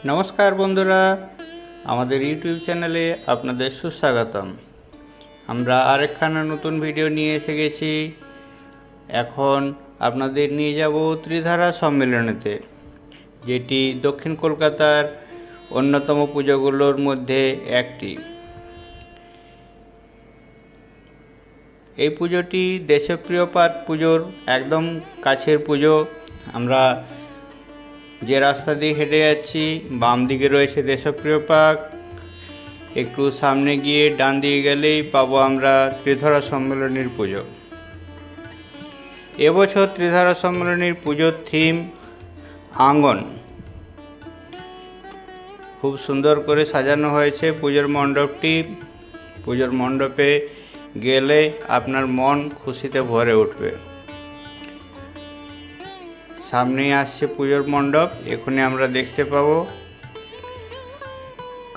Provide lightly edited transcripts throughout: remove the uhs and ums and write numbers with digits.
নমস্কার বন্ধুরা, আমাদের ইউটিউব চ্যানেলে আপনাদের সুস্বাগতম। আমরা আরেকখানা নতুন ভিডিও নিয়ে এসে গেছি। এখন আপনাদের নিয়ে যাব ত্রিধারা সম্মেলনীতে, যেটি দক্ষিণ কলকাতার অন্যতম পুজোগুলোর মধ্যে একটি। এই পুজোটি দেশপ্রিয় পার্ক পুজোর একদম কাছের পুজো। আমরা যে রাস্তা দিয়ে হেঁটে যাচ্ছি, বাম দিকে রয়েছে দেশপ্রিয় পার্ক। একটু সামনে গিয়ে ডান দিকে গেলেই পাবো আমরা ত্রিধারা সম্মেলনীর পুজো। এবছর ত্রিধারা সম্মেলনীর পুজোর থিম আঙ্গন। খুব সুন্দর করে সাজানো হয়েছে পুজোর মণ্ডপটি। পুজোর মণ্ডপে গেলে আপনার মন খুশিতে ভরে উঠবে। সামনেই আসছে পুজোর মণ্ডপ। এখানে আমরা দেখতে পাবো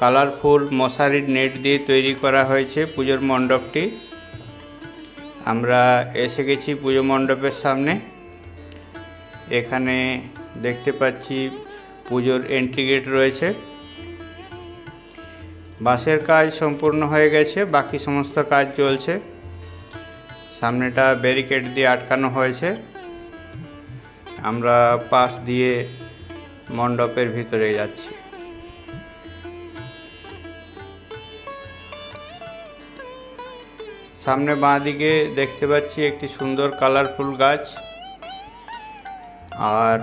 কালারফুল মশারির নেট দিয়ে তৈরি করা হয়েছে পুজোর মণ্ডপটি। আমরা এসে গেছি পুজো মণ্ডপের সামনে। এখানে দেখতে পাচ্ছি পুজোর এন্ট্রি গেট রয়েছে। বাঁশের কাজ সম্পূর্ণ হয়ে গেছে, বাকি সমস্ত কাজ চলছে। সামনেটা ব্যারিকেড দিয়ে আটকানো হয়েছে। আমরা পাশ দিয়ে মণ্ডপের ভিতরে যাচ্ছি। সামনে বাঁ দিকে দেখতে পাচ্ছি একটি সুন্দর কালারফুল গাছ, আর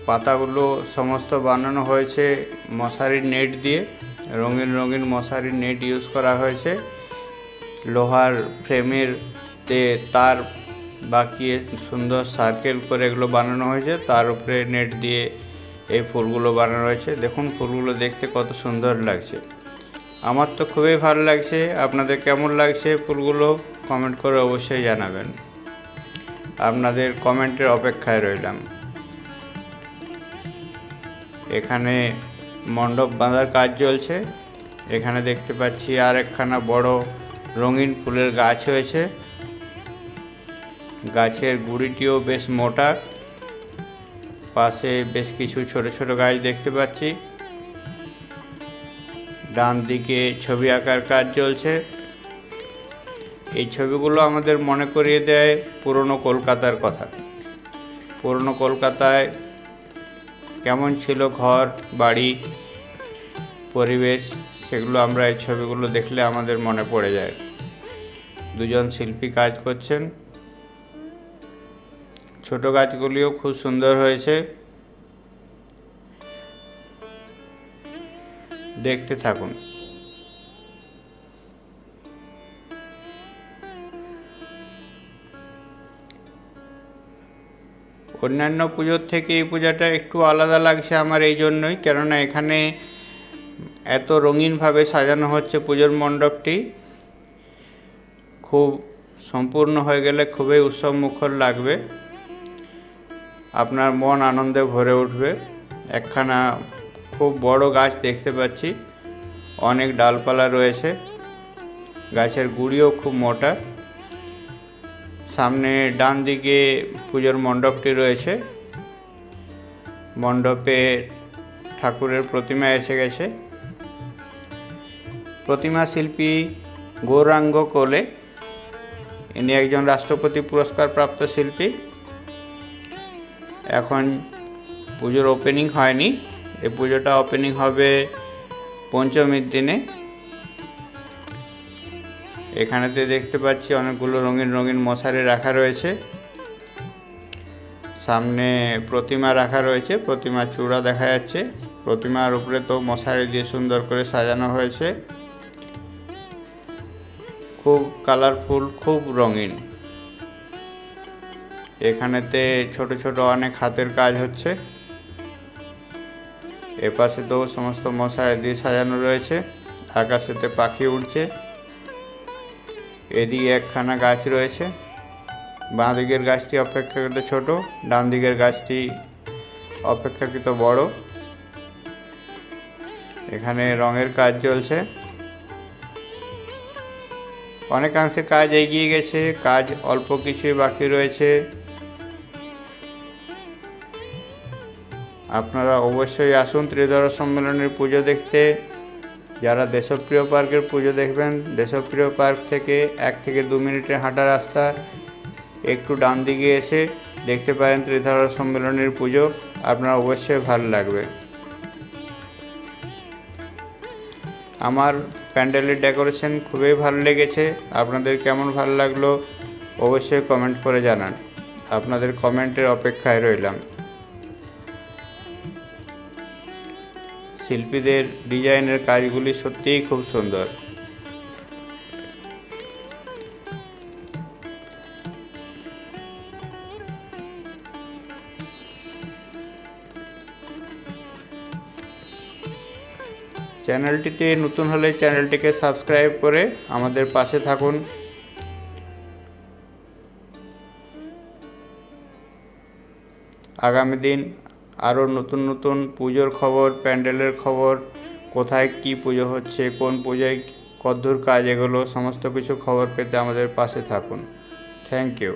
পাতাগুলো সমস্ত বানানো হয়েছে মশারির নেট দিয়ে। রঙিন রঙিন মশারির নেট ইউজ করা হয়েছে। লোহার ফ্রেমের তার বাকিয়ে সুন্দর সার্কেল করে এগুলো বানানো হয়েছে। তার উপরে নেট দিয়ে এই ফুলগুলো বানানো হয়েছে। দেখুন ফুলগুলো দেখতে কত সুন্দর লাগছে। আমার তো খুবই ভালো লাগছে। আপনাদের কেমন লাগছে ফুলগুলো কমেন্ট করে অবশ্যই জানাবেন। আপনাদের কমেন্টের অপেক্ষায় রইলাম। এখানে মণ্ডপ বাঁধার কাজ চলছে। এখানে দেখতে পাচ্ছি আর একখানা বড় রঙিন ফুলের গাছ হয়েছে। গাছের গুঁড়িটিও বেশ মোটা। পাশে বেশ কিছু ছোট ছোট গাছ দেখতে পাচ্ছি। ডান দিকে ছবি আঁকার কাজ চলছে। এই ছবিগুলো আমাদের মনে করিয়ে দেয় পুরনো কলকাতার কথা। পুরনো কলকাতায় কেমন ছিল ঘর বাড়ি, পরিবেশ, সেগুলো আমরা এই ছবিগুলো দেখলে আমাদের মনে পড়ে যায়। দুজন শিল্পী কাজ করছেন। ছোট গাছগুলিও খুব সুন্দর হয়েছে। দেখতে থাকুন। অন্যান্য পুজোর থেকে এই পূজাটা একটু আলাদা লাগছে আমার এই জন্যই, কেননা এখানে এত রঙিনভাবে সাজানো হচ্ছে পুজোর মণ্ডপটি। খুব সম্পূর্ণ হয়ে গেলে খুবই উৎসব মুখর লাগবে। আপনার মন আনন্দে ভরে উঠবে। একখানা খুব বড় গাছ দেখতে পাচ্ছি, অনেক ডালপালা রয়েছে। গাছের গুঁড়িও খুব মোটা। সামনে ডান দিকে পুজোর মণ্ডপটি রয়েছে। মণ্ডপে ঠাকুরের প্রতিমা এসে গেছে। প্রতিমা শিল্পী গৌরাঙ্গ কোলে। ইনি একজন রাষ্ট্রপতি পুরস্কার প্রাপ্ত শিল্পী। এখন পুজোর ওপেনিং হয়নি। এই পুজোটা ওপেনিং হবে পঞ্চমীর দিনে। এখানেতে দেখতে পাচ্ছি অনেকগুলো রঙিন রঙিন মশারি রাখা রয়েছে। সামনে প্রতিমা রাখা রয়েছে, প্রতিমার চূড়া দেখা যাচ্ছে। প্রতিমার উপরে তো মশারি দিয়ে সুন্দর করে সাজানো হয়েছে। খুব কালারফুল, খুব রঙিন। এখানেতে ছোট ছোট অনেক হাতের কাজ হচ্ছে। এপাশে তো সমস্ত মশারি দিয়ে সাজানো রয়েছে। আকাশেতে পাখি উড়ছে। এদিকে একখানা গাছ রয়েছে। বাঁ দিকের গাছটি অপেক্ষাকৃত ছোট, ডান দিকের গাছটি অপেক্ষাকৃত বড়। এখানে রঙের কাজ চলছে। অনেকাংশে কাজ এগিয়ে গেছে, কাজ অল্প কিছুই বাকি রয়েছে। আপনারা অবশ্যই আসুন ত্রিধর সম্মেলনের পুজো দেখতে। যারা দেশপ্রিয় পার্কের পুজো দেখবেন, দেশপ্রিয় পার্ক থেকে 1 থেকে 2 মিনিটের হাঁটা রাস্তা, একটু ডান দিকে এসে দেখতে পারেন ত্রিধর সম্মেলনের পুজো। আপনার অবশ্যই ভালো লাগবে। আমার প্যান্ডেলের ডেকোরেশন খুবই ভালো লেগেছে। আপনাদের কেমন ভালো লাগলো অবশ্যই কমেন্ট করে জানান। আপনাদের কমেন্টের অপেক্ষায় রইলাম। শিল্পীদের ডিজাইনের কাজগুলি সত্যিই খুব সুন্দর। চ্যানেলটিতে নতুন হলে চ্যানেলটিকে সাবস্ক্রাইব করে আমাদের পাশে থাকুন। আগামী দিন আরও নতুন নতুন পুজোর খবর, প্যান্ডেলের খবর, কোথায় কি পুজো হচ্ছে, কোন পূজায় কতদূর কাজ, এগুলো সমস্ত কিছু খবর পেতে আমাদের পাশে থাকুন। Thank you.